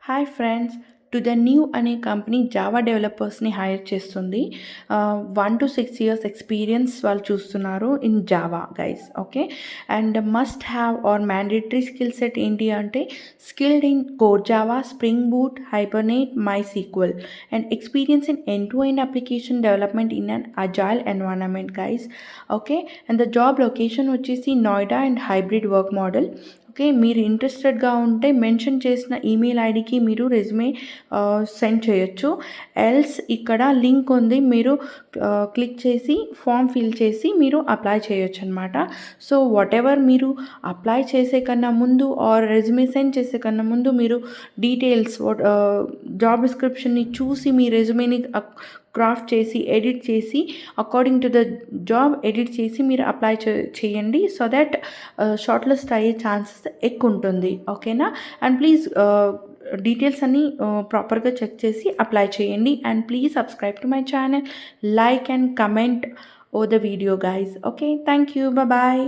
Hi friends, to the new అనే company Java డెవలపర్స్ని hire చేస్తుంది. 1 to 6 years ఎక్స్పీరియన్స్ వాళ్ళు చూస్తున్నారు in Java guys. Okay, and must have or mandatory skill set ఏంటి అంటే skilled in core Java, Spring Boot, Hibernate, MySQL and experience in end to end application development in an agile environment guys. Okay, and the job location వచ్చేసి Noida and hybrid work model. Okay, మీరు ఇంట్రెస్టెడ్గా ఉంటే mention చేసిన email ఐడికి మీరు resume send చేయొచ్చు. Else ఇక్కడ link ఉంది, మీరు క్లిక్ చేసి ఫామ్ ఫిల్ చేసి మీరు అప్లై చేయొచ్చు అనమాట. సో వాట్ ఎవర్ మీరు అప్లై చేసే కన్నా ముందు ఆర్ రెజ్యూమే సెండ్ చేసే కన్నా ముందు మీరు డీటెయిల్స్ జాబ్ డిస్క్రిప్షన్ని చూసి మీ రెజ్యూమేని క్రాఫ్ట్ చేసి ఎడిట్ చేసి according to the job edit చేసి మీరు అప్లై చేయండి. సో దట్ షార్ట్ లిస్ట్ అయ్యే ఛాన్సెస్ ఎక్కువ ఉంటుంది. ఓకేనా? అండ్ ప్లీజ్ డీటెయిల్స్ అన్నీ ప్రాపర్గా చెక్ చేసి అప్లై చేయండి. And please subscribe to my channel, like and comment on the video guys. Okay, thank you, bye.